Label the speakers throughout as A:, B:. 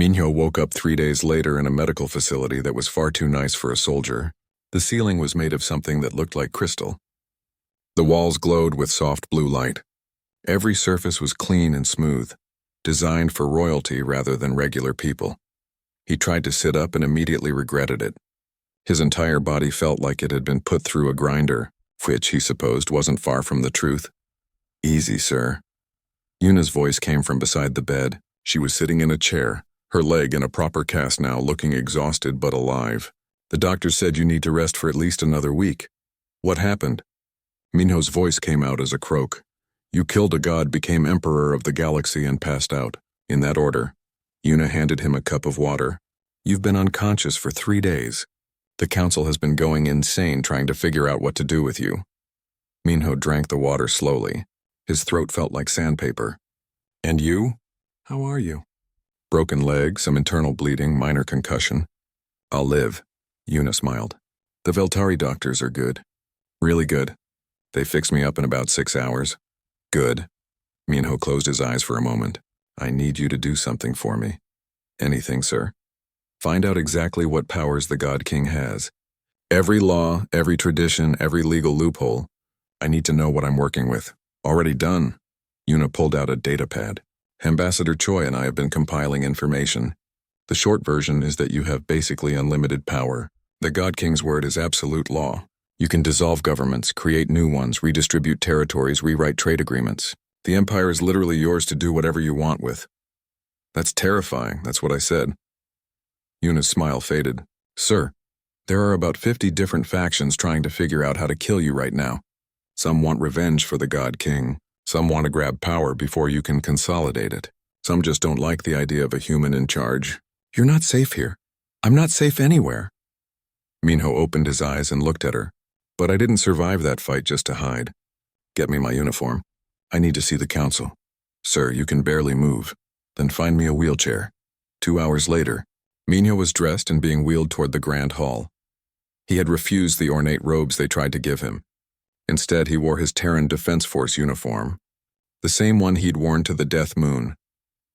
A: Minho woke up 3 days later in a medical facility that was far too nice for a soldier. The ceiling was made of something that looked like crystal. The walls glowed with soft blue light. Every surface was clean and smooth, designed for royalty rather than regular people. He tried to sit up and immediately regretted it. His entire body felt like it had been put through a grinder, which, he supposed, wasn't far from the truth. "Easy, sir." Yuna's voice came from beside the bed. She was sitting in a chair, her leg in a proper cast now, looking exhausted but alive. "The doctor said you need to rest for at least another week. What happened?" Minho's voice came out as a croak. "You killed a god, became emperor of the galaxy, and passed out. In that order." Yuna handed him a cup of water. "You've been unconscious for 3 days. The council has been going insane trying to figure out what to do with you." Minho drank the water slowly. His throat felt like sandpaper. "And you? How are you?" "Broken leg, some internal bleeding, minor concussion." "I'll live." Yuna smiled. "The Veltari doctors are good. Really good. They fixed me up in about 6 hours." "Good." Minho closed his eyes for a moment. "I need you to do something for me." "Anything, sir." "Find out exactly what powers the God King has. Every law, every tradition, every legal loophole. I need to know what I'm working with." "Already done." Yuna pulled out a data pad. "Ambassador Choi and I have been compiling information. The short version is that you have basically unlimited power. The God King's word is absolute law. You can dissolve governments, create new ones, redistribute territories, rewrite trade agreements. The empire is literally yours to do whatever you want with." "That's terrifying, that's what I said." Yuna's smile faded. "Sir, there are about 50 different factions trying to figure out how to kill you right now. Some want revenge for the God King. Some want to grab power before you can consolidate it. Some just don't like the idea of a human in charge. You're not safe here. I'm not safe anywhere." Minho opened his eyes and looked at her. "But I didn't survive that fight just to hide. Get me my uniform. I need to see the council." "Sir, you can barely move." "Then find me a wheelchair." 2 hours later, Minho was dressed and being wheeled toward the Grand Hall. He had refused the ornate robes they tried to give him. Instead, he wore his Terran Defense Force uniform. The same one he'd worn to the Death Moon.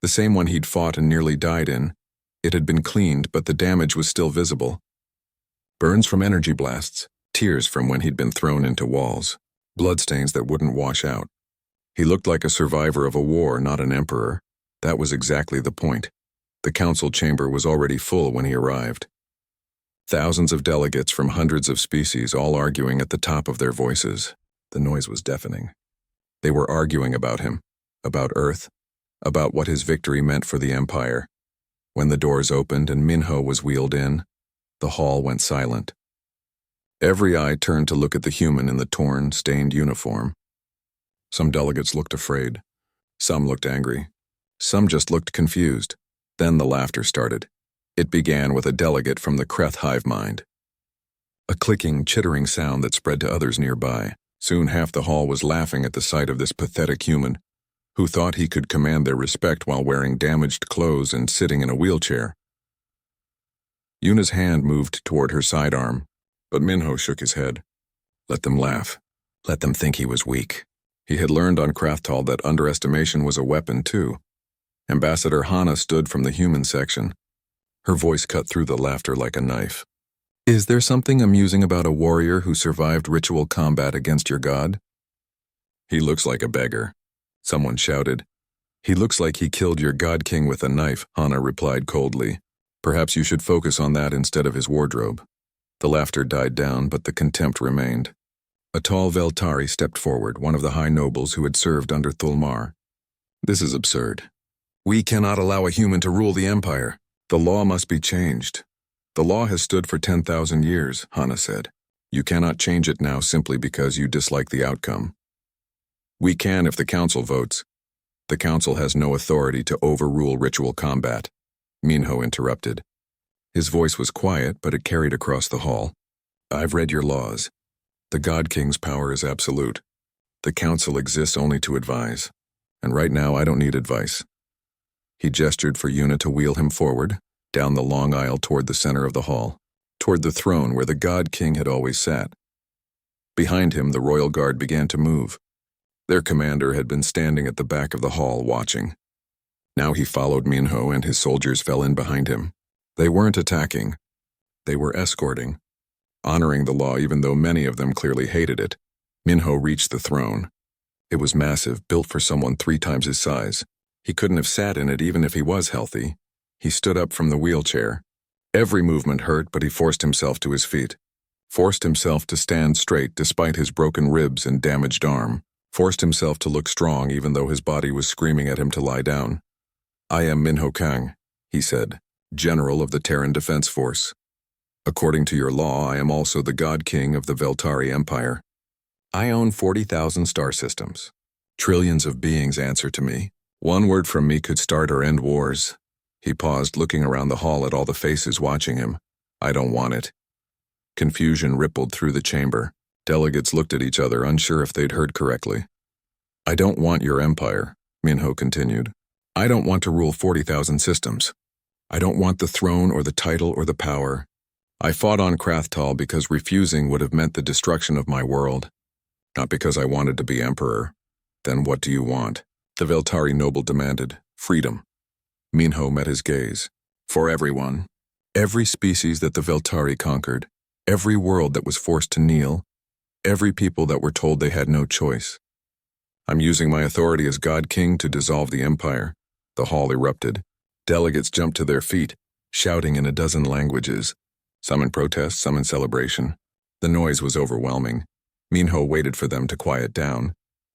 A: The same one he'd fought and nearly died in. It had been cleaned, but the damage was still visible. Burns from energy blasts, tears from when he'd been thrown into walls, bloodstains that wouldn't wash out. He looked like a survivor of a war, not an emperor. That was exactly the point. The council chamber was already full when he arrived. Thousands of delegates from hundreds of species, all arguing at the top of their voices. The noise was deafening. They were arguing about him, about Earth, about what his victory meant for the Empire. When the doors opened and Minho was wheeled in, the hall went silent. Every eye turned to look at the human in the torn, stained uniform. Some delegates looked afraid. Some looked angry. Some just looked confused. Then the laughter started. It began with a delegate from the Kreth hive mind. A clicking, chittering sound that spread to others nearby. Soon half the hall was laughing at the sight of this pathetic human, who thought he could command their respect while wearing damaged clothes and sitting in a wheelchair. Yuna's hand moved toward her sidearm, but Minho shook his head. Let them laugh. Let them think he was weak. He had learned on Krathtal that underestimation was a weapon, too. Ambassador Hana stood from the human section. Her voice cut through the laughter like a knife. "Is there something amusing about a warrior who survived ritual combat against your god?" "He looks like a beggar," someone shouted. "He looks like he killed your god king with a knife," Hana replied coldly. "Perhaps you should focus on that instead of his wardrobe." The laughter died down, but the contempt remained. A tall Veltari stepped forward, one of the high nobles who had served under Thulmar. "This is absurd. We cannot allow a human to rule the Empire. The law must be changed. The law has stood for 10,000 years, Hana said. You cannot change it now simply because you dislike the outcome. We can if the council votes. The council has no authority to overrule ritual combat," Minho interrupted. His voice was quiet, but it carried across the hall. "I've read your laws. The God King's power is absolute. The council exists only to advise. And right now I don't need advice." He gestured for Yuna to wheel him forward, down the long aisle toward the center of the hall, toward the throne where the God King had always sat. Behind him, the royal guard began to move. Their commander had been standing at the back of the hall watching. Now he followed Minho, and his soldiers fell in behind him. They weren't attacking. They were escorting, honoring the law even though many of them clearly hated it. Minho reached the throne. It was massive, built for someone 3 times his size. He couldn't have sat in it even if he was healthy. He stood up from the wheelchair. Every movement hurt, but he forced himself to his feet. Forced himself to stand straight despite his broken ribs and damaged arm. Forced himself to look strong even though his body was screaming at him to lie down. "I am Minho Kang," he said, General of the Terran Defense Force. "According to your law, I am also the God King of the Veltari Empire. I own 40,000 star systems. Trillions of beings answer to me. One word from me could start or end wars." He paused, looking around the hall at all the faces watching him. "I don't want it." Confusion rippled through the chamber. Delegates looked at each other, unsure if they'd heard correctly. "I don't want your empire," Minho continued. "I don't want to rule 40,000 systems. I don't want the throne or the title or the power. I fought on Krathtal because refusing would have meant the destruction of my world, not because I wanted to be emperor." "Then what do you want?" the Veltari noble demanded. "Freedom." Minho met his gaze. "For everyone. Every species that the Veltari conquered. Every world that was forced to kneel. Every people that were told they had no choice. I'm using my authority as God King to dissolve the empire." The hall erupted. Delegates jumped to their feet, shouting in a dozen languages. Some in protest, some in celebration. The noise was overwhelming. Minho waited for them to quiet down.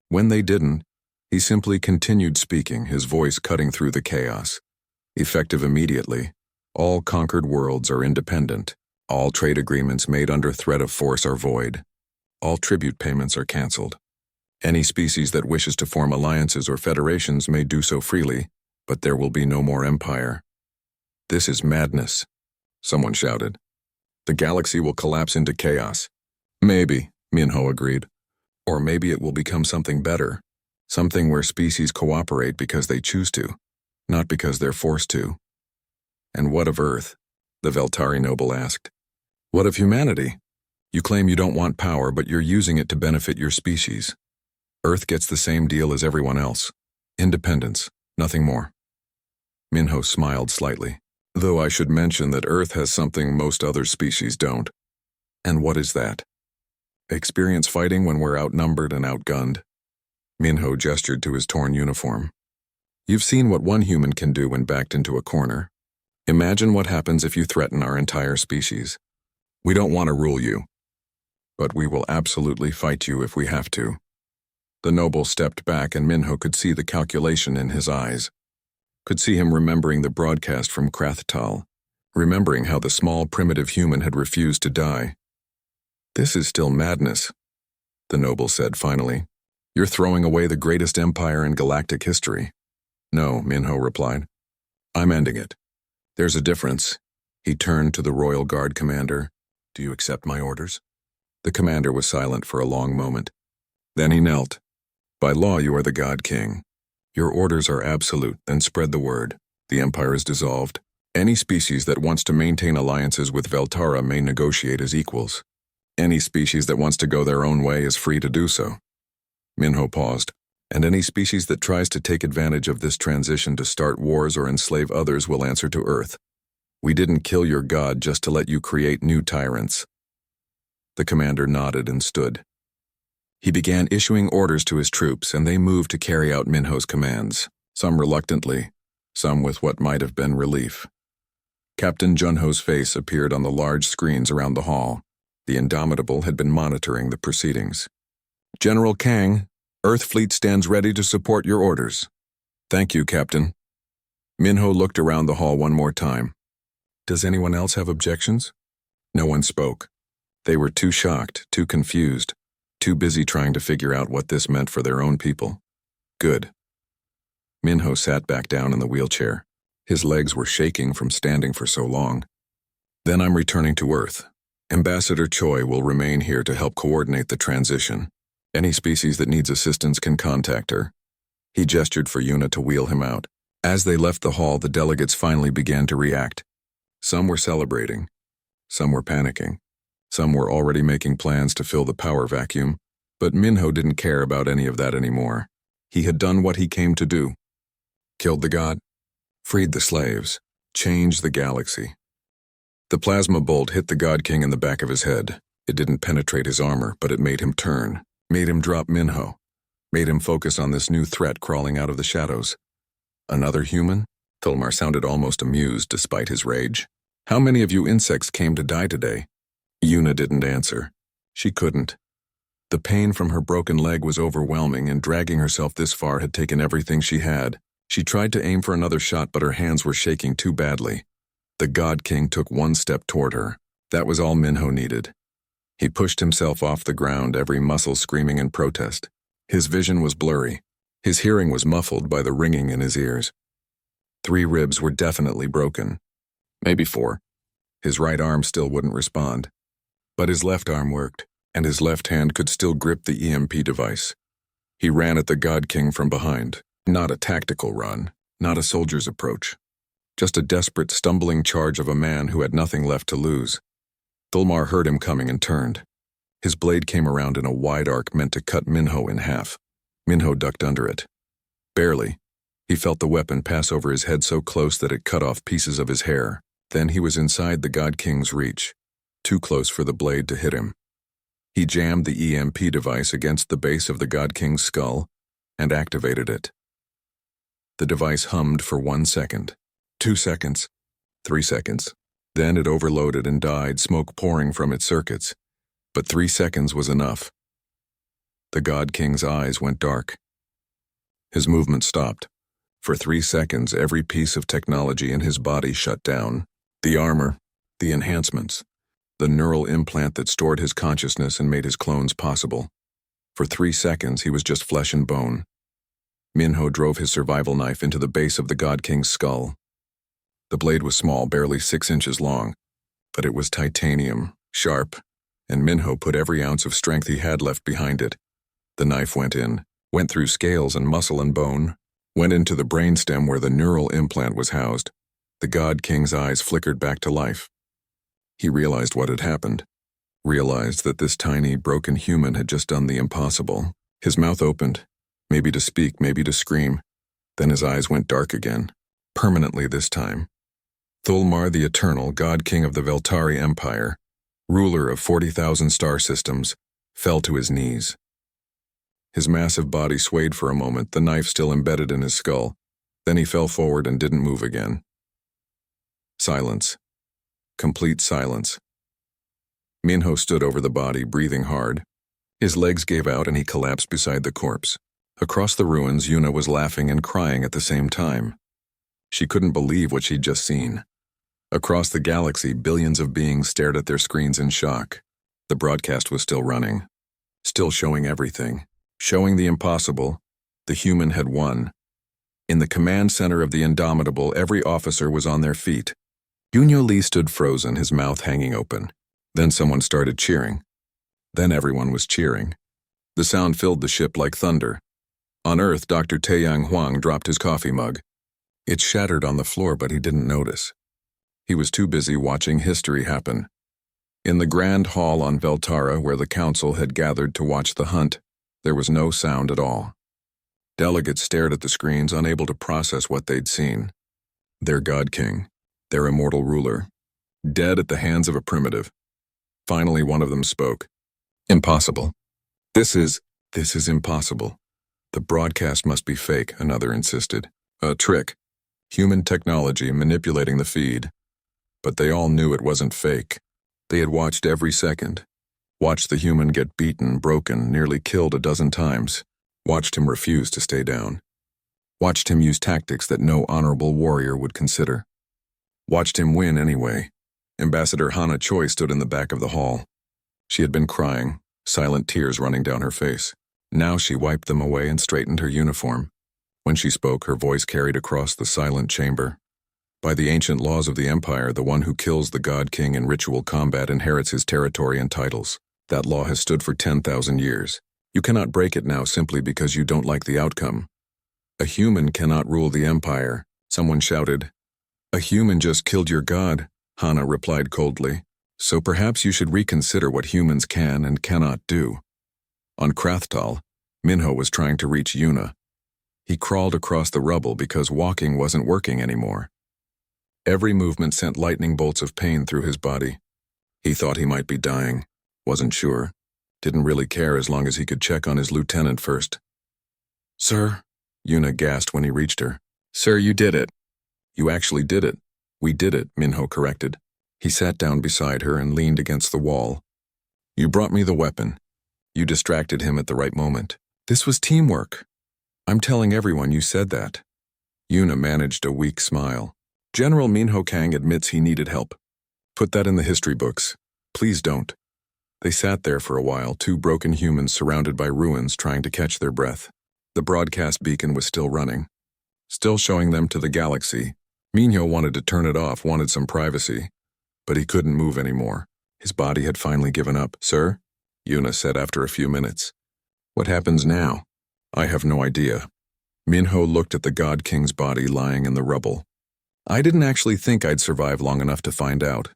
A: When they didn't, he simply continued speaking, his voice cutting through the chaos. Effective immediately, all conquered worlds are independent. All trade agreements made under threat of force are void. All tribute payments are cancelled. Any species that wishes to form alliances or federations may do so freely, but there will be no more empire. "This is madness," someone shouted. "The galaxy will collapse into chaos." "Maybe," Minho agreed. "Or maybe it will become something better. Something where species cooperate because they choose to, not because they're forced to." "And what of Earth?" the Veltari noble asked. "What of humanity? You claim you don't want power, but you're using it to benefit your species. Earth gets the same deal as everyone else. Independence, nothing more." Minho smiled slightly. "Though I should mention that Earth has something most other species don't." "And what is that?" "Experience fighting when we're outnumbered and outgunned." Minho gestured to his torn uniform. "You've seen what one human can do when backed into a corner. Imagine what happens if you threaten our entire species. We don't want to rule you, but we will absolutely fight you if we have to." The noble stepped back, and Minho could see the calculation in his eyes. Could see him remembering the broadcast from Krathtal, remembering how the small primitive human had refused to die. "This is still madness," the noble said finally. "You're throwing away the greatest empire in galactic history." "No," Minho replied. "I'm ending it. There's a difference." He turned to the Royal Guard commander. "Do you accept my orders?" The commander was silent for a long moment. Then he knelt. "By law, you are the God King. Your orders are absolute, then spread the word. The empire is dissolved. Any species that wants to maintain alliances with Veltara may negotiate as equals. Any species that wants to go their own way is free to do so." Minho paused. "And any species that tries to take advantage of this transition to start wars or enslave others will answer to Earth. We didn't kill your god just to let you create new tyrants." The commander nodded and stood. He began issuing orders to his troops, and they moved to carry out Minho's commands, some reluctantly, some with what might have been relief. Captain Junho's face appeared on the large screens around the hall. The Indomitable had been monitoring the proceedings. "General Kang, Earth Fleet stands ready to support your orders." "Thank you, Captain." Minho looked around the hall one more time. "Does anyone else have objections?" No one spoke. They were too shocked, too confused, too busy trying to figure out what this meant for their own people. "Good." Minho sat back down in the wheelchair. His legs were shaking from standing for so long. "Then I'm returning to Earth. Ambassador Choi will remain here to help coordinate the transition. Any species that needs assistance can contact her." He gestured for Yuna to wheel him out. As they left the hall, the delegates finally began to react. Some were celebrating. Some were panicking. Some were already making plans to fill the power vacuum, but Minho didn't care about any of that anymore. He had done what he came to do. Killed the god, freed the slaves, changed the galaxy. The plasma bolt hit the God King in the back of his head. It didn't penetrate his armor, but it made him turn, made him drop Minho, made him focus on this new threat crawling out of the shadows. Another human? Thulmar sounded almost amused despite his rage. How many of you insects came to die today? Yuna didn't answer. She couldn't. The pain from her broken leg was overwhelming, and dragging herself this far had taken everything she had. She tried to aim for another shot, but her hands were shaking too badly. The God King took one step toward her. That was all Minho needed. He pushed himself off the ground, every muscle screaming in protest. His vision was blurry. His hearing was muffled by the ringing in his ears. 3 ribs were definitely broken. Maybe 4. His right arm still wouldn't respond. But his left arm worked, and his left hand could still grip the EMP device. He ran at the God King from behind. Not a tactical run, not a soldier's approach. Just a desperate, stumbling charge of a man who had nothing left to lose. Thulmar heard him coming and turned. His blade came around in a wide arc meant to cut Minho in half. Minho ducked under it. Barely. He felt the weapon pass over his head so close that it cut off pieces of his hair. Then he was inside the God King's reach, too close for the blade to hit him. He jammed the EMP device against the base of the God King's skull and activated it. The device hummed for 1 second, 2 seconds, 3 seconds. Then it overloaded and died, smoke pouring from its circuits. But 3 seconds was enough. The God King's eyes went dark. His movement stopped. For 3 seconds, every piece of technology in his body shut down. The armor, the enhancements, the neural implant that stored his consciousness and made his clones possible. For 3 seconds, he was just flesh and bone. Minho drove his survival knife into the base of the God King's skull. The blade was small, barely 6 inches long, but it was titanium, sharp, and Minho put every ounce of strength he had left behind it. The knife went in, went through scales and muscle and bone, went into the brainstem where the neural implant was housed. The God King's eyes flickered back to life. He realized what had happened, realized that this tiny, broken human had just done the impossible. His mouth opened, maybe to speak, maybe to scream. Then his eyes went dark again, permanently this time. Thulmar the Eternal, God King of the Veltari Empire, ruler of 40,000 star systems, fell to his knees. His massive body swayed for a moment, the knife still embedded in his skull. Then he fell forward and didn't move again. Silence. Complete silence. Minho stood over the body, breathing hard. His legs gave out and he collapsed beside the corpse. Across the ruins, Yuna was laughing and crying at the same time. She couldn't believe what she'd just seen. Across the galaxy, billions of beings stared at their screens in shock. The broadcast was still running, still showing everything, showing the impossible. The human had won. In the command center of the Indomitable, every officer was on their feet. Yunyo Lee stood frozen, his mouth hanging open. Then someone started cheering. Then everyone was cheering. The sound filled the ship like thunder. On Earth, Dr. Taeyang Huang dropped his coffee mug. It shattered on the floor, but he didn't notice. He was too busy watching history happen. In the grand hall on Veltara, where the council had gathered to watch the hunt, there was no sound at all. Delegates stared at the screens, unable to process what they'd seen. Their God King, their immortal ruler, dead at the hands of a primitive. Finally, one of them spoke. Impossible. This is impossible. The broadcast must be fake, another insisted. A trick. Human technology manipulating the feed. But they all knew it wasn't fake. They had watched every second. Watched the human get beaten, broken, nearly killed a dozen times. Watched him refuse to stay down. Watched him use tactics that no honorable warrior would consider. Watched him win anyway. Ambassador Hana Choi stood in the back of the hall. She had been crying, silent tears running down her face. Now she wiped them away and straightened her uniform. When she spoke, her voice carried across the silent chamber. By the ancient laws of the Empire, the one who kills the God King in ritual combat inherits his territory and titles. That law has stood for 10,000 years. You cannot break it now simply because you don't like the outcome. A human cannot rule the Empire, someone shouted. A human just killed your god, Hana replied coldly. So perhaps you should reconsider what humans can and cannot do. On Krathtal, Minho was trying to reach Yuna. He crawled across the rubble because walking wasn't working anymore. Every movement sent lightning bolts of pain through his body. He thought he might be dying, wasn't sure, didn't really care as long as he could check on his lieutenant first. "Sir," Yuna gasped when he reached her. "Sir, you did it." "You actually did it." "We did it," Minho corrected. He sat down beside her and leaned against the wall. "You brought me the weapon. You distracted him at the right moment. This was teamwork. I'm telling everyone you said that." Yuna managed a weak smile. "General Minho Kang admits he needed help. Put that in the history books. Please don't." They sat there for a while, two broken humans surrounded by ruins trying to catch their breath. The broadcast beacon was still running, still showing them to the galaxy. Minho wanted to turn it off, wanted some privacy, but he couldn't move anymore. His body had finally given up. "Sir?" Yuna said after a few minutes. "What happens now?" "I have no idea." Minho looked at the God King's body lying in the rubble. "I didn't actually think I'd survive long enough to find out.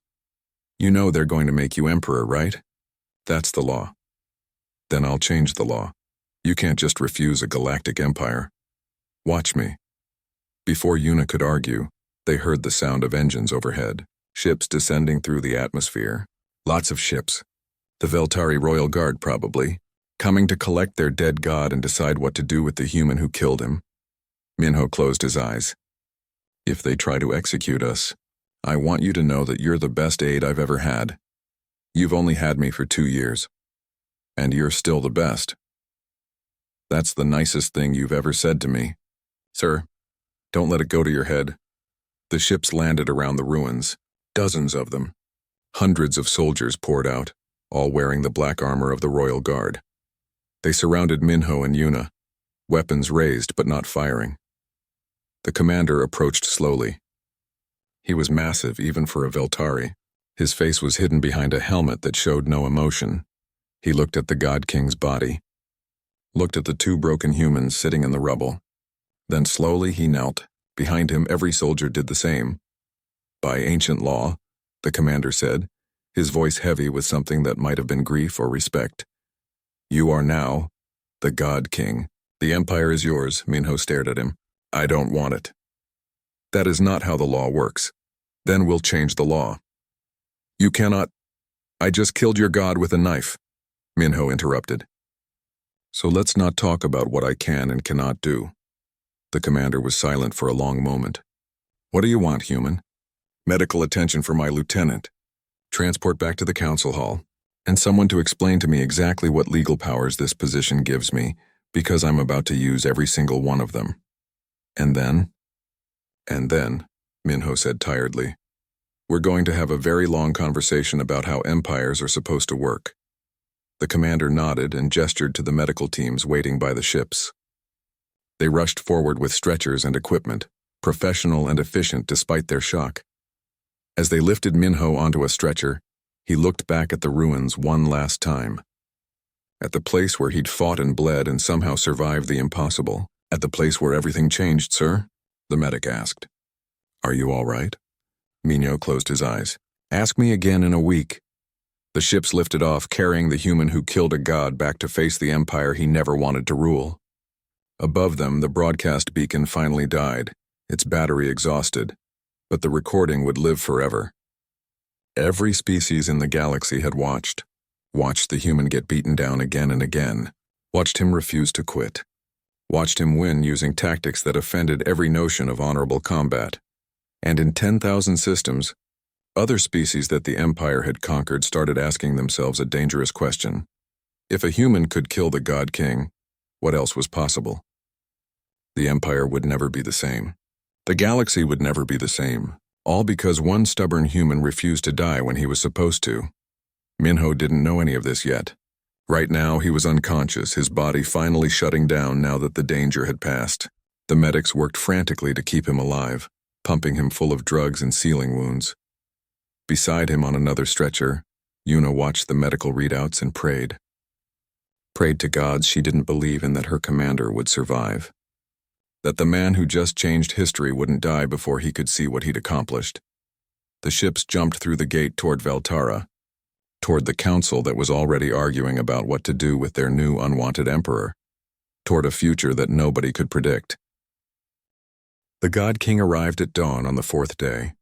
A: You know they're going to make you emperor, right? That's the law. Then I'll change the law. You can't just refuse a galactic empire. Watch me." Before Yuna could argue, they heard the sound of engines overhead, ships descending through the atmosphere. Lots of ships. The Veltari Royal Guard, probably, coming to collect their dead god and decide what to do with the human who killed him. Minho closed his eyes. "If they try to execute us, I want you to know that you're the best aide I've ever had. You've only had me for 2 years. And you're still the best. That's the nicest thing you've ever said to me. Sir, don't let it go to your head." The ships landed around the ruins, dozens of them. Hundreds of soldiers poured out, all wearing the black armor of the Royal Guard. They surrounded Minho and Yuna, weapons raised but not firing. The commander approached slowly. He was massive even for a Veltari. His face was hidden behind a helmet that showed no emotion. He looked at the God King's body, looked at the two broken humans sitting in the rubble. Then slowly he knelt. Behind him every soldier did the same. "By ancient law," the commander said, his voice heavy with something that might have been grief or respect. "You are now the God King. The empire is yours." Minho stared at him. "I don't want it." "That is not how the law works." "Then we'll change the law." "You cannot." "I just killed your god with a knife," Minho interrupted. "So let's not talk about what I can and cannot do." The commander was silent for a long moment. "What do you want, human?" "Medical attention for my lieutenant. Transport back to the council hall. And someone to explain to me exactly what legal powers this position gives me, because I'm about to use every single one of them." "And then?" "And then," Minho said tiredly, "we're going to have a very long conversation about how empires are supposed to work." The commander nodded and gestured to the medical teams waiting by the ships. They rushed forward with stretchers and equipment, professional and efficient despite their shock. As they lifted Minho onto a stretcher, he looked back at the ruins one last time. At the place where he'd fought and bled and somehow survived the impossible. "At the place where everything changed, sir?" the medic asked. "Are you all right?" Minho closed his eyes. "Ask me again in a week." The ships lifted off, carrying the human who killed a god back to face the empire he never wanted to rule. Above them, the broadcast beacon finally died, its battery exhausted, but the recording would live forever. Every species in the galaxy had watched the human get beaten down again and again, watched him refuse to quit, watched him win using tactics that offended every notion of honorable combat. And in 10,000 systems, other species that the Empire had conquered started asking themselves a dangerous question. If a human could kill the God King, what else was possible? The Empire would never be the same. The galaxy would never be the same, all because one stubborn human refused to die when he was supposed to. Minho didn't know any of this yet. Right now, he was unconscious, his body finally shutting down now that the danger had passed. The medics worked frantically to keep him alive, pumping him full of drugs and sealing wounds. Beside him on another stretcher, Yuna watched the medical readouts and prayed. Prayed to gods she didn't believe in that her commander would survive. That the man who just changed history wouldn't die before he could see what he'd accomplished. The ships jumped through the gate toward Veltara, toward the council that was already arguing about what to do with their new unwanted emperor. toward a future that nobody could predict. The God King arrived at dawn on the fourth day.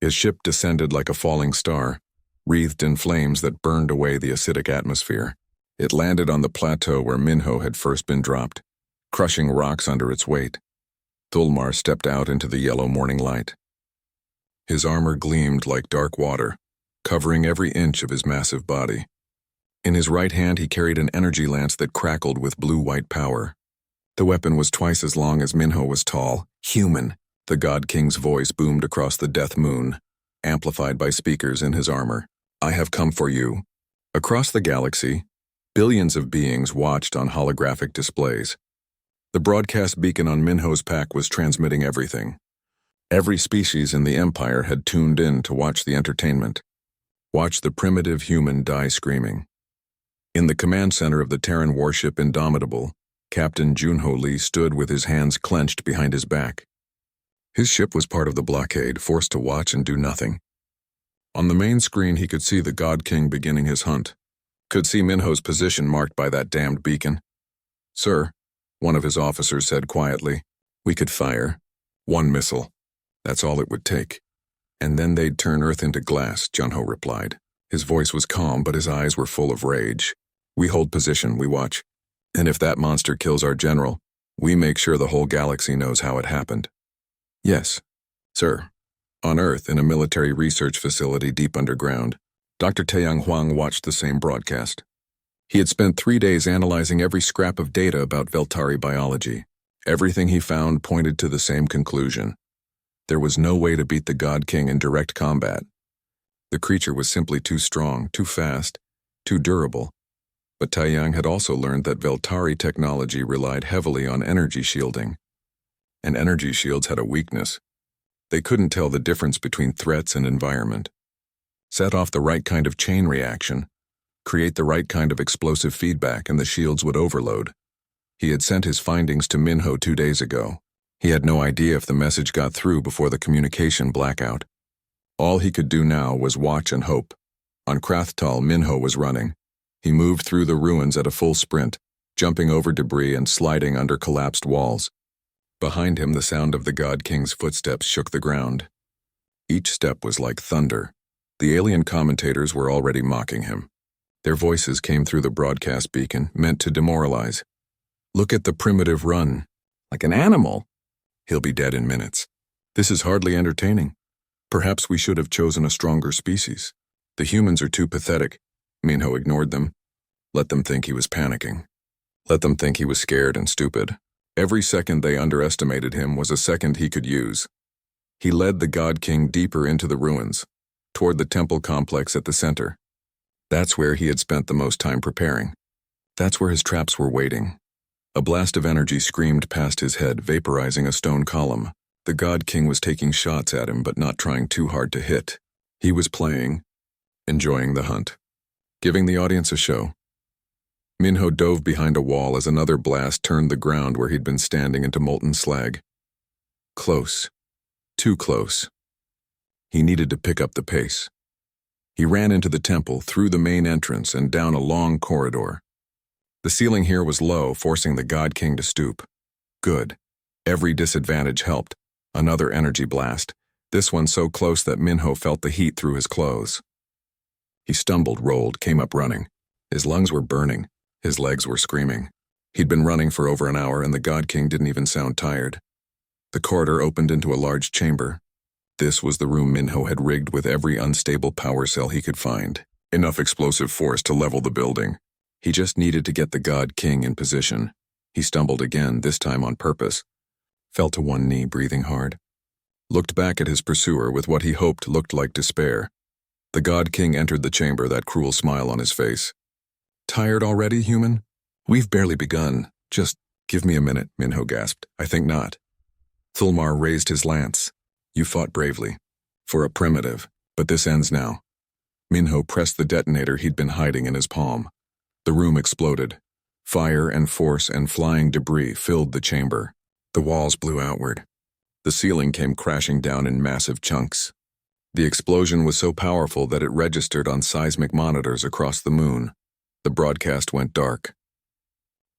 A: His ship descended like a falling star, wreathed in flames that burned away the acidic atmosphere. It landed on the plateau where Minho had first been dropped, crushing rocks under its weight. Thulmar stepped out into the yellow morning light. His armor gleamed like dark water, covering every inch of his massive body. In his right hand he carried an energy lance that crackled with blue-white power. The weapon was twice as long as Minho was tall. Human, the God King's voice boomed across the death moon, amplified by speakers in his armor. I have come for you. Across the galaxy, billions of beings watched on holographic displays. The broadcast beacon on Minho's pack was transmitting everything. Every species in the Empire had tuned in to watch the entertainment. Watch the primitive human die screaming. In the command center of the Terran warship Indomitable, Captain Junho Lee stood with his hands clenched behind his back. His ship was part of the blockade, forced to watch and do nothing. On the main screen he could see the God King beginning his hunt. Could see Minho's position marked by that damned beacon. Sir, one of his officers said quietly, we could fire one missile. That's all it would take. And then they'd turn Earth into glass, Junho replied. His voice was calm, but his eyes were full of rage. We hold position, we watch. And if that monster kills our general, we make sure the whole galaxy knows how it happened. Yes, sir. On Earth, in a military research facility deep underground, Dr. Taeyang Huang watched the same broadcast. He had spent 3 days analyzing every scrap of data about Veltari biology. Everything he found pointed to the same conclusion. There was no way to beat the God King in direct combat. The creature was simply too strong, too fast, too durable. But Taeyang had also learned that Veltari technology relied heavily on energy shielding. And energy shields had a weakness. They couldn't tell the difference between threats and environment. Set off the right kind of chain reaction, create the right kind of explosive feedback, and the shields would overload. He had sent his findings to Minho 2 days ago. He had no idea if the message got through before the communication blackout. All he could do now was watch and hope. On Krathtal, Minho was running. He moved through the ruins at a full sprint, jumping over debris and sliding under collapsed walls. Behind him, the sound of the God King's footsteps shook the ground. Each step was like thunder. The alien commentators were already mocking him. Their voices came through the broadcast beacon, meant to demoralize. Look at the primitive run. Like an animal. He'll be dead in minutes. This is hardly entertaining. Perhaps we should have chosen a stronger species. The humans are too pathetic. Minho ignored them. Let them think he was panicking. Let them think he was scared and stupid. Every second they underestimated him was a second he could use. He led the God King deeper into the ruins, toward the temple complex at the center. That's where he had spent the most time preparing. That's where his traps were waiting. A blast of energy screamed past his head, vaporizing a stone column. The God King was taking shots at him, but not trying too hard to hit. He was playing, enjoying the hunt, giving the audience a show. Minho dove behind a wall as another blast turned the ground where he'd been standing into molten slag. Close. Too close. He needed to pick up the pace. He ran into the temple, through the main entrance, and down a long corridor. The ceiling here was low, forcing the God King to stoop. Good. Every disadvantage helped. Another energy blast, this one so close that Minho felt the heat through his clothes. He stumbled, rolled, came up running. His lungs were burning. His legs were screaming. He'd been running for over an hour, and the God King didn't even sound tired. The corridor opened into a large chamber. This was the room Minho had rigged with every unstable power cell he could find. Enough explosive force to level the building. He just needed to get the God King in position. He stumbled again, this time on purpose. Fell to one knee, breathing hard. Looked back at his pursuer with what he hoped looked like despair. The God King entered the chamber, that cruel smile on his face. Tired already, human? We've barely begun. Just give me a minute, Minho gasped. I think not. Thulmar raised his lance. You fought bravely. For a primitive, but this ends now. Minho pressed the detonator he'd been hiding in his palm. The room exploded. Fire and force and flying debris filled the chamber. The walls blew outward. The ceiling came crashing down in massive chunks. The explosion was so powerful that it registered on seismic monitors across the moon. The broadcast went dark.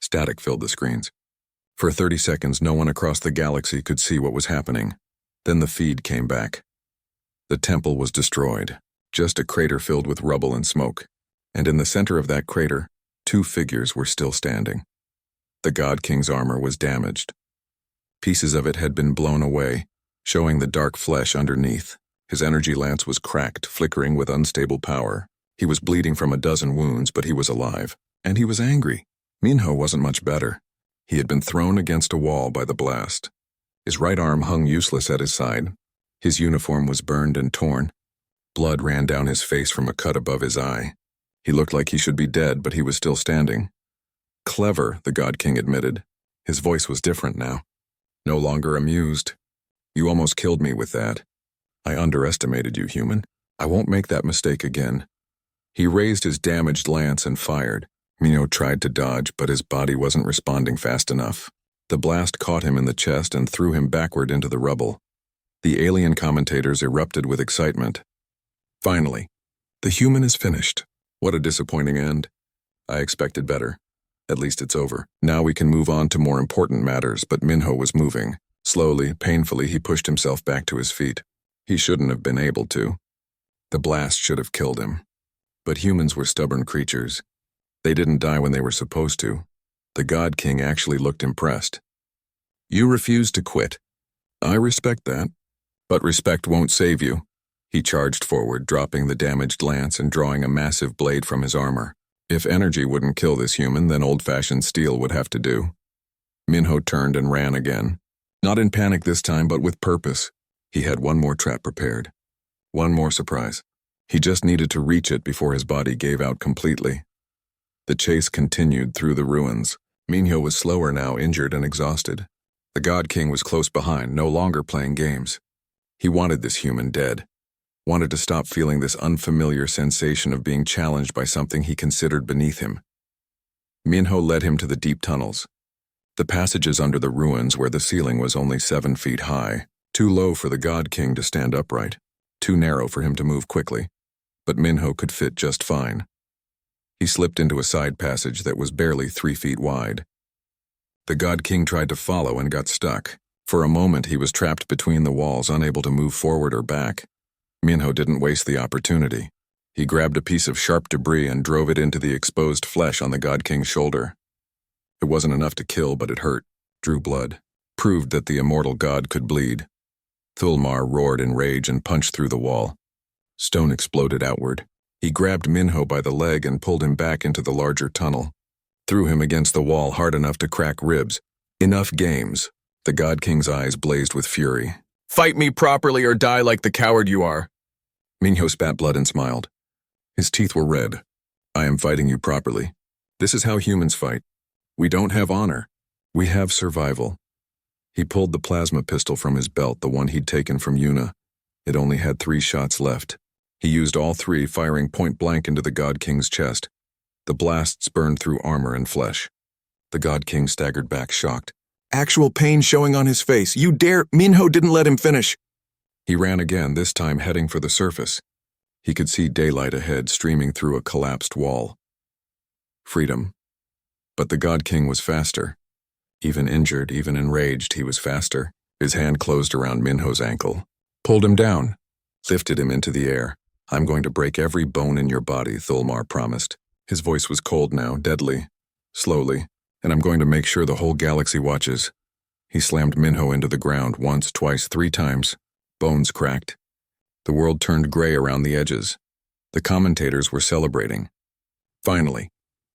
A: Static filled the screens. For 30 seconds, no one across the galaxy could see what was happening. Then the feed came back. The temple was destroyed, just a crater filled with rubble and smoke. And in the center of that crater, two figures were still standing. The God King's armor was damaged. Pieces of it had been blown away, showing the dark flesh underneath. His energy lance was cracked, flickering with unstable power. He was bleeding from a dozen wounds, but he was alive. And he was angry. Minho wasn't much better. He had been thrown against a wall by the blast. His right arm hung useless at his side. His uniform was burned and torn. Blood ran down his face from a cut above his eye. He looked like he should be dead, but he was still standing. Clever, the God King admitted. His voice was different now. No longer amused. You almost killed me with that. I underestimated you, human. I won't make that mistake again. He raised his damaged lance and fired. Minho tried to dodge, but his body wasn't responding fast enough. The blast caught him in the chest and threw him backward into the rubble. The alien commentators erupted with excitement. Finally, the human is finished. What a disappointing end. I expected better. At least it's over. Now we can move on to more important matters, but Minho was moving. Slowly, painfully, he pushed himself back to his feet. He shouldn't have been able to. The blast should have killed him. But humans were stubborn creatures. They didn't die when they were supposed to. The God King actually looked impressed. You refuse to quit. I respect that. But respect won't save you. He charged forward, dropping the damaged lance and drawing a massive blade from his armor. If energy wouldn't kill this human, then old-fashioned steel would have to do. Minho turned and ran again. Not in panic this time, but with purpose. He had one more trap prepared. One more surprise. He just needed to reach it before his body gave out completely. The chase continued through the ruins. Minho was slower now, injured and exhausted. The God King was close behind, no longer playing games. He wanted this human dead. Wanted to stop feeling this unfamiliar sensation of being challenged by something he considered beneath him. Minho led him to the deep tunnels. The passages under the ruins where the ceiling was only 7 feet high, too low for the God King to stand upright, too narrow for him to move quickly. But Minho could fit just fine. He slipped into a side passage that was barely 3 feet wide. The God King tried to follow and got stuck. For a moment he was trapped between the walls, unable to move forward or back. Minho didn't waste the opportunity. He grabbed a piece of sharp debris and drove it into the exposed flesh on the God King's shoulder. It wasn't enough to kill, but it hurt, drew blood, proved that the immortal god could bleed. Thulmar roared in rage and punched through the wall. Stone exploded outward. He grabbed Minho by the leg and pulled him back into the larger tunnel. Threw him against the wall hard enough to crack ribs. Enough games. The God King's eyes blazed with fury. Fight me properly or die like the coward you are. Minho spat blood and smiled. His teeth were red. I am fighting you properly. This is how humans fight. We don't have honor. We have survival. He pulled the plasma pistol from his belt, the one he'd taken from Yuna. It only had 3 shots left. He used all 3, firing point blank into the God King's chest. The blasts burned through armor and flesh. The God King staggered back, shocked. Actual pain showing on his face. You dare! Minho didn't let him finish. He ran again, this time heading for the surface. He could see daylight ahead, streaming through a collapsed wall. Freedom. But the God King was faster. Even injured, even enraged, he was faster. His hand closed around Minho's ankle. Pulled him down. Lifted him into the air. I'm going to break every bone in your body, Thulmar promised. His voice was cold now, deadly. Slowly. And I'm going to make sure the whole galaxy watches. He slammed Minho into the ground once, twice, 3 times. Bones cracked. The world turned gray around the edges. The commentators were celebrating. Finally,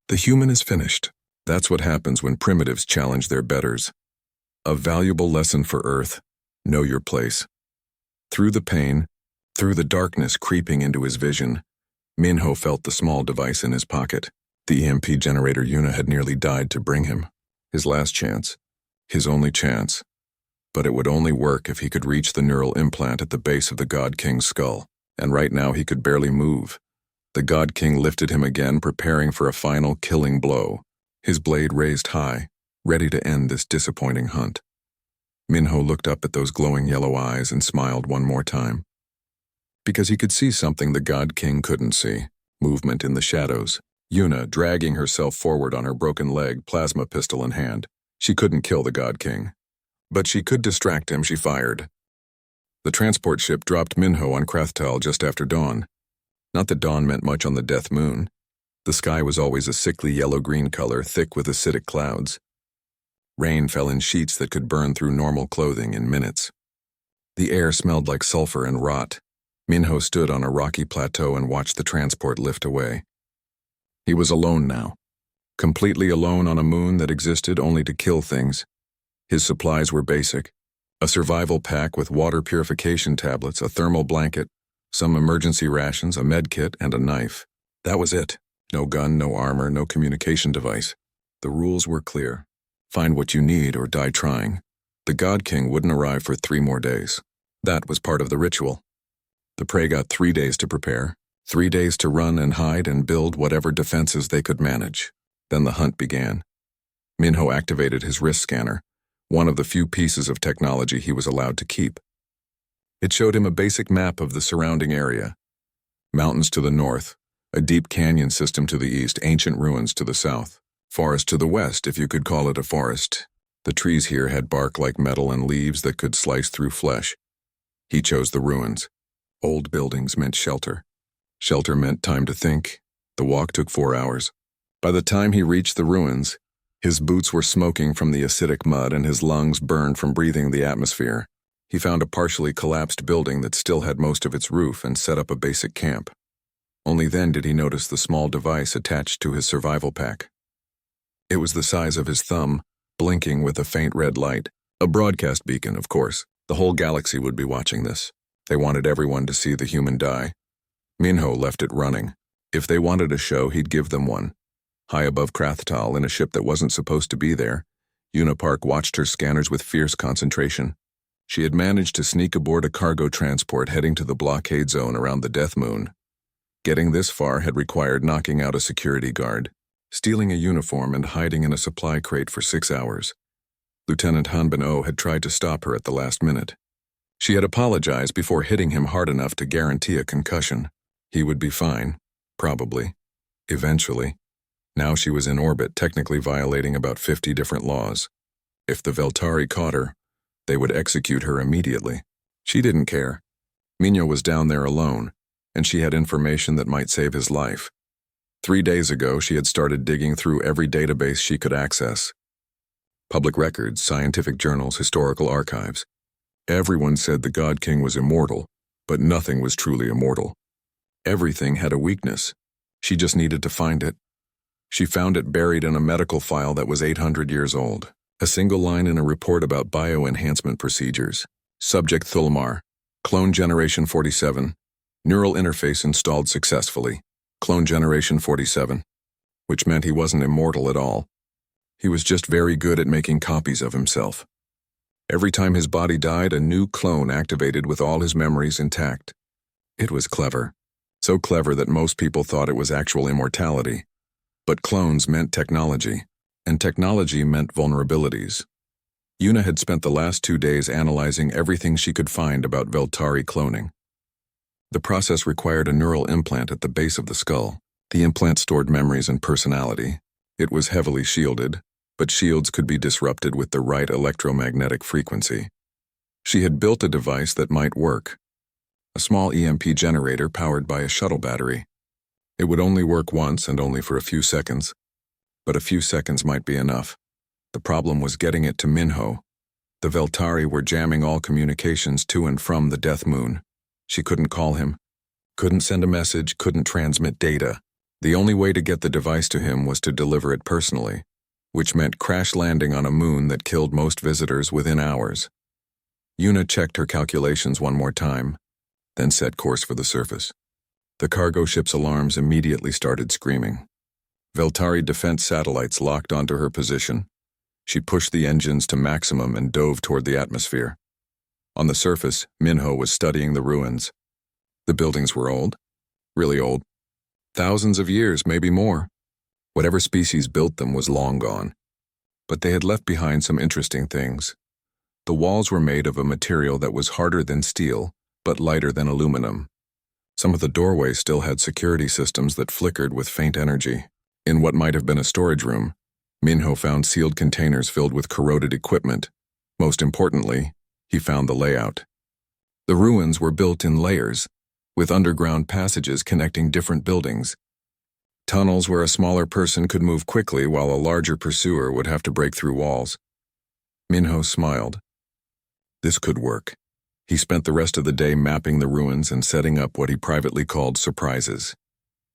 A: the human is finished. That's what happens when primitives challenge their betters. A valuable lesson for Earth. Know your place. Through the pain, through the darkness creeping into his vision, Minho felt the small device in his pocket. The EMP generator Yuna had nearly died to bring him. His last chance. His only chance. But it would only work if he could reach the neural implant at the base of the God King's skull. And right now he could barely move. The God King lifted him again, preparing for a final killing blow. His blade raised high, ready to end this disappointing hunt. Minho looked up at those glowing yellow eyes and smiled one more time. Because he could see something the God King couldn't see. Movement in the shadows. Yuna dragging herself forward on her broken leg, plasma pistol in hand. She couldn't kill the God King, but she could distract him. She fired. The transport ship dropped Minho on Krathtal just after dawn. Not that dawn meant much on the Death Moon. The sky was always a sickly yellow-green color, thick with acidic clouds. Rain fell in sheets that could burn through normal clothing in minutes. The air smelled like sulfur and rot. Minho stood on a rocky plateau and watched the transport lift away. He was alone now. Completely alone on a moon that existed only to kill things. His supplies were basic. A survival pack with water purification tablets, a thermal blanket, some emergency rations, a med kit, and a knife. That was it. No gun, no armor, no communication device. The rules were clear. Find what you need or die trying. The God King wouldn't arrive for 3 more days. That was part of the ritual. The prey got 3 days to prepare, 3 days to run and hide and build whatever defenses they could manage. Then the hunt began. Minho activated his wrist scanner, one of the few pieces of technology he was allowed to keep. It showed him a basic map of the surrounding area. Mountains to the north, a deep canyon system to the east, ancient ruins to the south, forest to the west, if you could call it a forest. The trees here had bark like metal and leaves that could slice through flesh. He chose the ruins. Old buildings meant shelter. Shelter meant time to think. The walk took 4 hours. By the time he reached the ruins, his boots were smoking from the acidic mud and his lungs burned from breathing the atmosphere. He found a partially collapsed building that still had most of its roof and set up a basic camp. Only then did he notice the small device attached to his survival pack. It was the size of his thumb, blinking with a faint red light. A broadcast beacon, of course. The whole galaxy would be watching this. They wanted everyone to see the human die. Minho left it running. If they wanted a show, he'd give them one. High above Krathtal, in a ship that wasn't supposed to be there, Una Park watched her scanners with fierce concentration. She had managed to sneak aboard a cargo transport heading to the blockade zone around the Death Moon. Getting this far had required knocking out a security guard, stealing a uniform and hiding in a supply crate for 6 hours. Lieutenant Hanbin-O had tried to stop her at the last minute. She had apologized before hitting him hard enough to guarantee a concussion. He would be fine, probably, eventually. Now she was in orbit, technically violating about 50 different laws. If the Veltari caught her, they would execute her immediately. She didn't care. Minho was down there alone, and she had information that might save his life. 3 days ago, she had started digging through every database she could access. Public records, scientific journals, historical archives. Everyone said the God King was immortal, but nothing was truly immortal. Everything had a weakness. She just needed to find it. She found it buried in a medical file that was 800 years old. A single line in a report about bioenhancement procedures. Subject Thulmar. Clone Generation 47. Neural interface installed successfully. Clone Generation 47. Which meant he wasn't immortal at all. He was just very good at making copies of himself. Every time his body died, a new clone activated with all his memories intact. It was clever. So clever that most people thought it was actual immortality. But clones meant technology, and technology meant vulnerabilities. Una had spent the last 2 days analyzing everything she could find about Veltari cloning. The process required a neural implant at the base of the skull. The implant stored memories and personality. It was heavily shielded, but shields could be disrupted with the right electromagnetic frequency. She had built a device that might work. A small EMP generator powered by a shuttle battery. It would only work once and only for a few seconds. But a few seconds might be enough. The problem was getting it to Minho. The Veltari were jamming all communications to and from the Death Moon. She couldn't call him, couldn't send a message, couldn't transmit data. The only way to get the device to him was to deliver it personally, which meant crash landing on a moon that killed most visitors within hours. Una checked her calculations one more time, then set course for the surface. The cargo ship's alarms immediately started screaming. Veltari defense satellites locked onto her position. She pushed the engines to maximum and dove toward the atmosphere. On the surface, Minho was studying the ruins. The buildings were old, really old. Thousands of years, maybe more. Whatever species built them was long gone. But they had left behind some interesting things. The walls were made of a material that was harder than steel, but lighter than aluminum. Some of the doorways still had security systems that flickered with faint energy. In what might have been a storage room, Minho found sealed containers filled with corroded equipment. Most importantly, he found the layout. The ruins were built in layers, with underground passages connecting different buildings. Tunnels where a smaller person could move quickly while a larger pursuer would have to break through walls. Minho smiled. This could work. He spent the rest of the day mapping the ruins and setting up what he privately called surprises.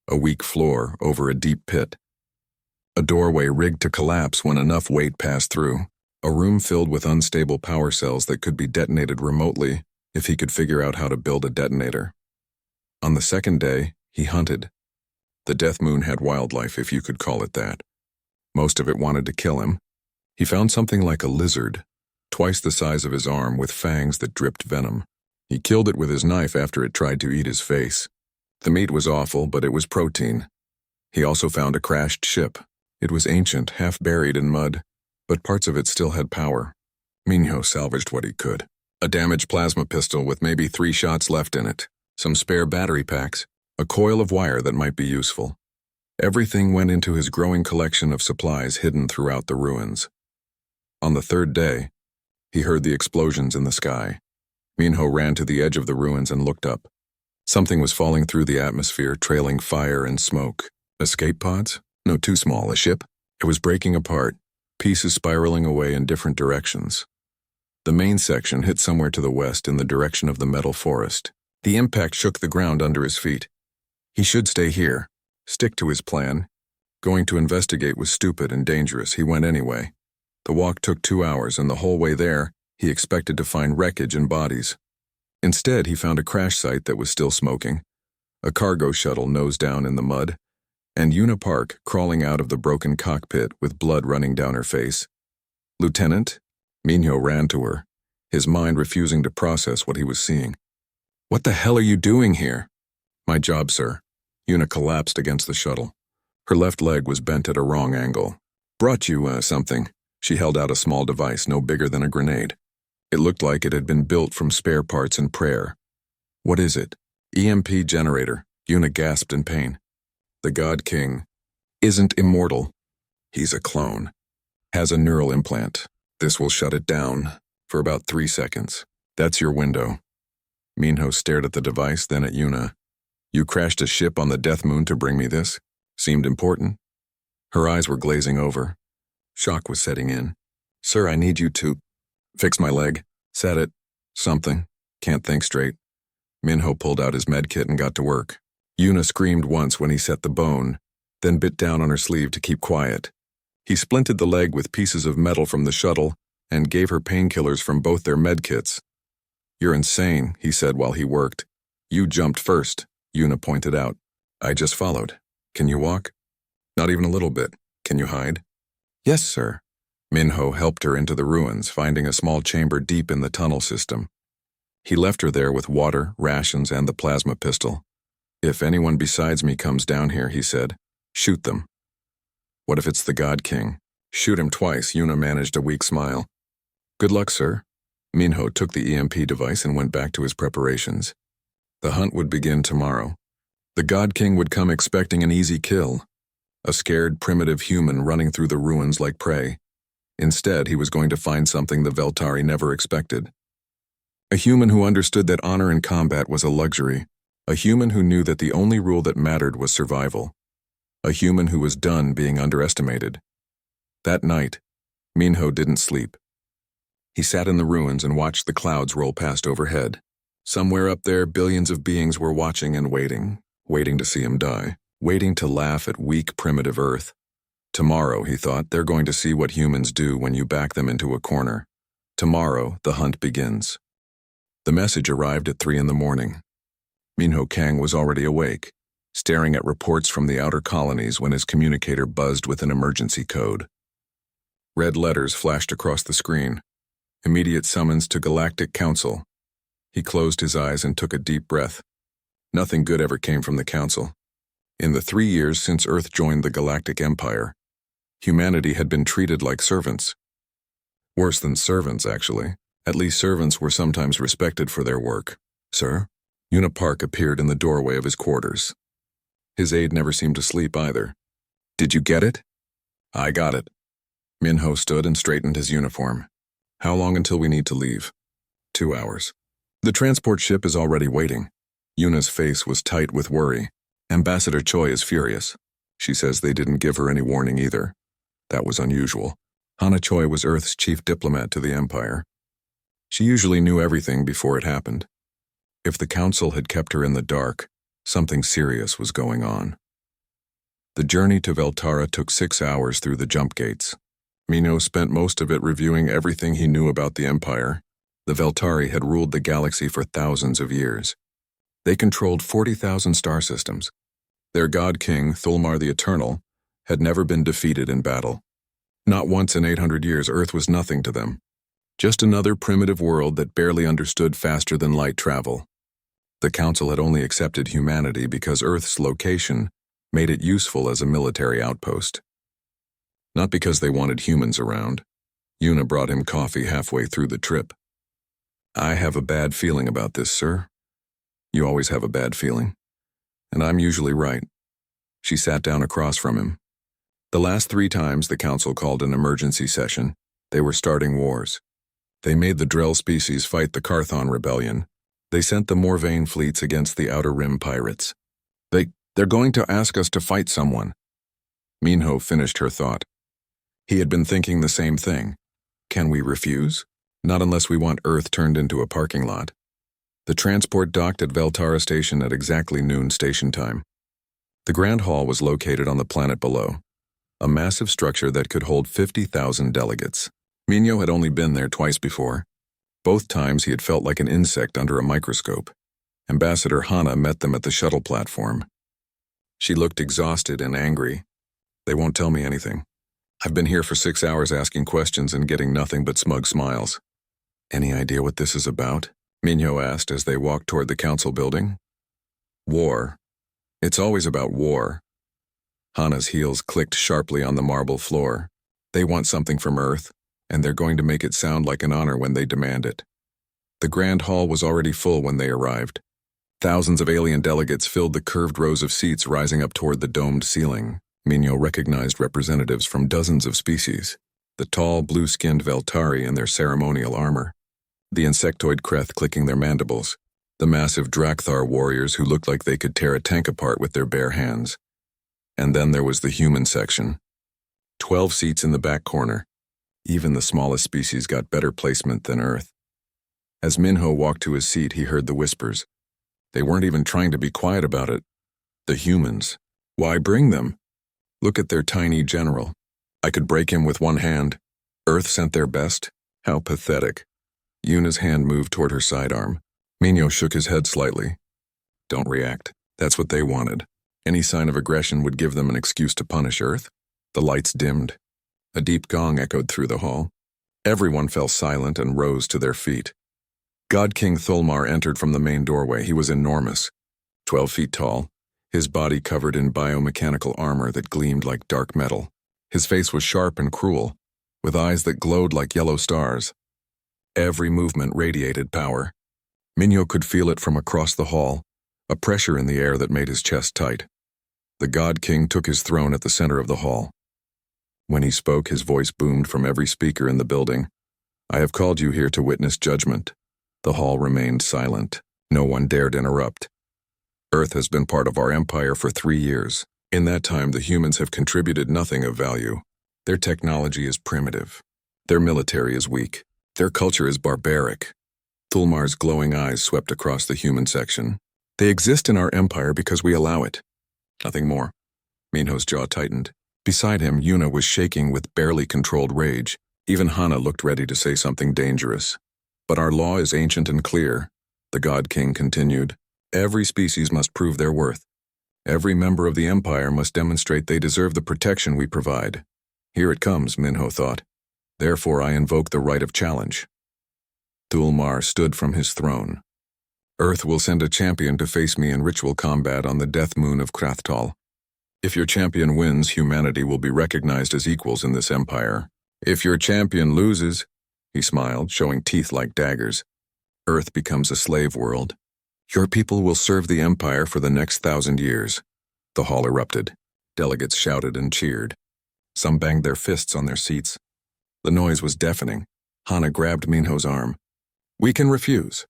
A: A weak floor over a deep pit. A doorway rigged to collapse when enough weight passed through. A room filled with unstable power cells that could be detonated remotely if he could figure out how to build a detonator. On the second day, he hunted. The Death Moon had wildlife, if you could call it that. Most of it wanted to kill him. He found something like a lizard, twice the size of his arm with fangs that dripped venom. He killed it with his knife after it tried to eat his face. The meat was awful, but it was protein. He also found a crashed ship. It was ancient, half buried in mud, but parts of it still had power. Minho salvaged what he could. A damaged plasma pistol with maybe 3 shots left in it, some spare battery packs, a coil of wire that might be useful. Everything went into his growing collection of supplies hidden throughout the ruins. On the third day, he heard the explosions in the sky. Minho ran to the edge of the ruins and looked up. Something was falling through the atmosphere, trailing fire and smoke. Escape pods? No, too small. A ship? It was breaking apart, pieces spiraling away in different directions. The main section hit somewhere to the west in the direction of the metal forest. The impact shook the ground under his feet. He should stay here, stick to his plan. Going to investigate was stupid and dangerous. He went anyway. The walk took 2 hours, and the whole way there, he expected to find wreckage and bodies. Instead, he found a crash site that was still smoking, a cargo shuttle nose down in the mud, and Una Park crawling out of the broken cockpit with blood running down her face. "Lieutenant?" Minho ran to her, his mind refusing to process what he was seeing. "What the hell are you doing here?" "My job, sir." Una collapsed against the shuttle. Her left leg was bent at a wrong angle. "Brought you, something." She held out a small device no bigger than a grenade. It looked like it had been built from spare parts and prayer. "What is it?" "EMP generator." Una gasped in pain. "The God King isn't immortal. He's a clone. Has a neural implant. This will shut it down for about 3 seconds. That's your window." Minho stared at the device, then at Una. "You crashed a ship on the Death Moon to bring me this? Seemed important?" Her eyes were glazing over. Shock was setting in. "Sir, I need you to fix my leg. Set it. Something. Can't think straight." Minho pulled out his med kit and got to work. Una screamed once when he set the bone, then bit down on her sleeve to keep quiet. He splinted the leg with pieces of metal from the shuttle and gave her painkillers from both their med kits. "You're insane," he said while he worked. "You jumped first," Una pointed out. "I just followed. Can you walk?" "Not even a little bit. Can you hide?" "Yes, sir." Minho helped her into the ruins, finding a small chamber deep in the tunnel system. He left her there with water, rations, and the plasma pistol. "If anyone besides me comes down here," he said, "shoot them." "What if it's the God King?" "Shoot him twice." Una managed a weak smile. "Good luck, sir." Minho took the EMP device and went back to his preparations. The hunt would begin tomorrow. The God King would come expecting an easy kill, a scared primitive human running through the ruins like prey. Instead, he was going to find something the Veltari never expected. A human who understood that honor in combat was a luxury. A human who knew that the only rule that mattered was survival. A human who was done being underestimated. That night, Minho didn't sleep. He sat in the ruins and watched the clouds roll past overhead. Somewhere up there, billions of beings were watching and waiting to see him die, waiting to laugh at weak, primitive Earth. Tomorrow, he thought, they're going to see what humans do when you back them into a corner. Tomorrow, the hunt begins. The message arrived at 3 a.m. Minho Kang was already awake, staring at reports from the outer colonies when his communicator buzzed with an emergency code. Red letters flashed across the screen. Immediate summons to Galactic Council. He closed his eyes and took a deep breath. Nothing good ever came from the Council. In the 3 years since Earth joined the Galactic Empire, humanity had been treated like servants. Worse than servants, actually. At least servants were sometimes respected for their work. "Sir?" Una Park appeared in the doorway of his quarters. His aide never seemed to sleep either. "Did you get it?" "I got it." Minho stood and straightened his uniform. How long until we need to leave? 2 hours. The transport ship is already waiting. Yuna's face was tight with worry. Ambassador Choi is furious. She says they didn't give her any warning either. That was unusual. Hana Choi was Earth's chief diplomat to the Empire. She usually knew everything before it happened. If the Council had kept her in the dark, something serious was going on. The journey to Veltara took 6 hours through the jump gates. Minho spent most of it reviewing everything he knew about the Empire. The Veltari had ruled the galaxy for thousands of years. They controlled 40,000 star systems. Their god king, Thulmar the Eternal, had never been defeated in battle. Not once in 800 years, Earth was nothing to them. Just another primitive world that barely understood faster than light travel. The Council had only accepted humanity because Earth's location made it useful as a military outpost. Not because they wanted humans around. Yuna brought him coffee halfway through the trip. I have a bad feeling about this, sir. You always have a bad feeling. And I'm usually right. She sat down across from him. The last 3 times the Council called an emergency session, they were starting wars. They made the Drell species fight the Carthon rebellion. They sent the Morvain fleets against the Outer Rim pirates. They're going to ask us to fight someone. Minho finished her thought. He had been thinking the same thing. Can we refuse? Not unless we want Earth turned into a parking lot. The transport docked at Veltara Station at exactly noon station time. The Grand Hall was located on the planet below, a massive structure that could hold 50,000 delegates. Minho had only been there twice before. Both times he had felt like an insect under a microscope. Ambassador Hana met them at the shuttle platform. She looked exhausted and angry. They won't tell me anything. I've been here for 6 hours asking questions and getting nothing but smug smiles. Any idea what this is about? Minho asked as they walked toward the council building. War. It's always about war. Hana's heels clicked sharply on the marble floor. They want something from Earth, and they're going to make it sound like an honor when they demand it. The Grand Hall was already full when they arrived. Thousands of alien delegates filled the curved rows of seats rising up toward the domed ceiling. Minho recognized representatives from dozens of species, the tall, blue-skinned Veltari in their ceremonial armor, the insectoid Kreth clicking their mandibles, the massive Drakthar warriors who looked like they could tear a tank apart with their bare hands. And then there was the human section. 12 seats in the back corner. Even the smallest species got better placement than Earth. As Minho walked to his seat, he heard the whispers. They weren't even trying to be quiet about it. The humans. Why bring them? Look at their tiny general. I could break him with one hand. Earth sent their best? How pathetic. Yuna's hand moved toward her sidearm. Minho shook his head slightly. Don't react. That's what they wanted. Any sign of aggression would give them an excuse to punish Earth. The lights dimmed. A deep gong echoed through the hall. Everyone fell silent and rose to their feet. God King Thulmar entered from the main doorway. He was enormous, 12 feet tall, his body covered in biomechanical armor that gleamed like dark metal. His face was sharp and cruel, with eyes that glowed like yellow stars. Every movement radiated power. Minho could feel it from across the hall, a pressure in the air that made his chest tight. The God King took his throne at the center of the hall. When he spoke, his voice boomed from every speaker in the building. I have called you here to witness judgment. The hall remained silent. No one dared interrupt. Earth has been part of our empire for 3 years. In that time, the humans have contributed nothing of value. Their technology is primitive. Their military is weak. Their culture is barbaric. Thulmar's glowing eyes swept across the human section. They exist in our empire because we allow it. Nothing more. Minho's jaw tightened. Beside him, Yuna was shaking with barely controlled rage. Even Hana looked ready to say something dangerous. But our law is ancient and clear, the God King continued. Every species must prove their worth. Every member of the Empire must demonstrate they deserve the protection we provide. Here it comes, Minho thought. Therefore I invoke the right of challenge. Thulmar stood from his throne. Earth will send a champion to face me in ritual combat on the death moon of Krathtal. If your champion wins, humanity will be recognized as equals in this empire. If your champion loses, he smiled, showing teeth like daggers, Earth becomes a slave world. Your people will serve the Empire for the next 1,000 years. The hall erupted. Delegates shouted and cheered. Some banged their fists on their seats, The noise was deafening. Hana grabbed Minho's arm. We can refuse.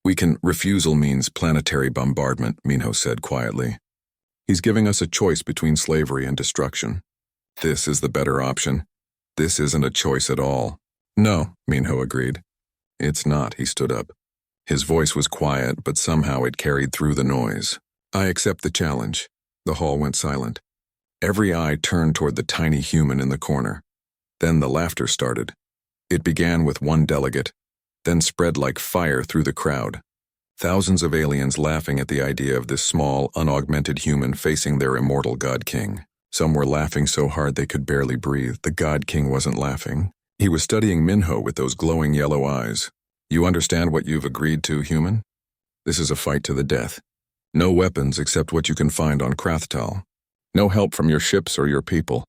A: Refusal means planetary bombardment, Minho said quietly. He's giving us a choice between slavery and destruction. This is the better option. This isn't a choice at all. No, Minho agreed. It's not, he stood up. His voice was quiet, but somehow it carried through the noise. I accept the challenge. The hall went silent. Every eye turned toward the tiny human in the corner. Then the laughter started. It began with one delegate, then spread like fire through the crowd. Thousands of aliens laughing at the idea of this small, unaugmented human facing their immortal God King. Some were laughing so hard they could barely breathe. The God King wasn't laughing. He was studying Minho with those glowing yellow eyes. You understand what you've agreed to, human? This is a fight to the death. No weapons except what you can find on Krathtal. No help from your ships or your people.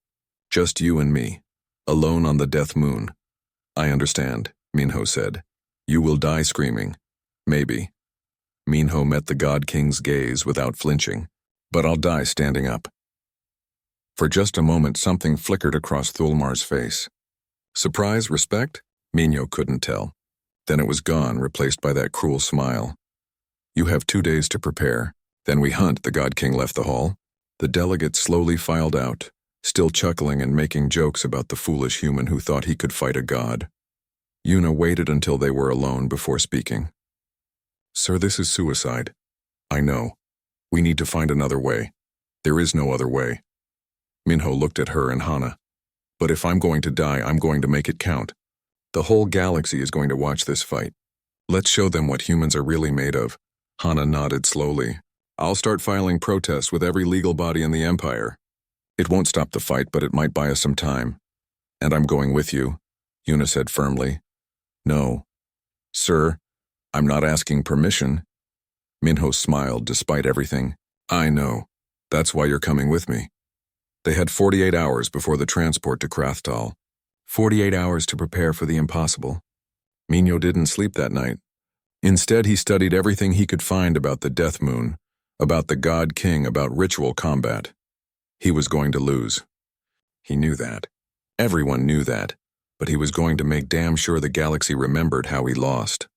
A: Just you and me, alone on the Death Moon. I understand, Minho said. You will die screaming. Maybe. Minho met the God King's gaze without flinching. But I'll die standing up. For just a moment, something flickered across Thulmar's face. Surprise, respect? Minho couldn't tell. Then it was gone, replaced by that cruel smile. You have 2 days to prepare. Then we hunt, the God King left the hall. The delegates slowly filed out, still chuckling and making jokes about the foolish human who thought he could fight a god. Yuna waited until they were alone before speaking. Sir, this is suicide. I know. We need to find another way. There is no other way. Minho looked at her and Hana. But if I'm going to die, I'm going to make it count. The whole galaxy is going to watch this fight. Let's show them what humans are really made of. Hana nodded slowly. I'll start filing protests with every legal body in the Empire. It won't stop the fight, but it might buy us some time. And I'm going with you, Yuna said firmly. No. Sir, I'm not asking permission. Minho smiled despite everything. I know. That's why you're coming with me. They had 48 hours before the transport to Krathtal. 48 hours to prepare for the impossible. Minho didn't sleep that night. Instead, he studied everything he could find about the Death Moon, about the God King, about ritual combat. He was going to lose. He knew that. Everyone knew that. But he was going to make damn sure the galaxy remembered how he lost.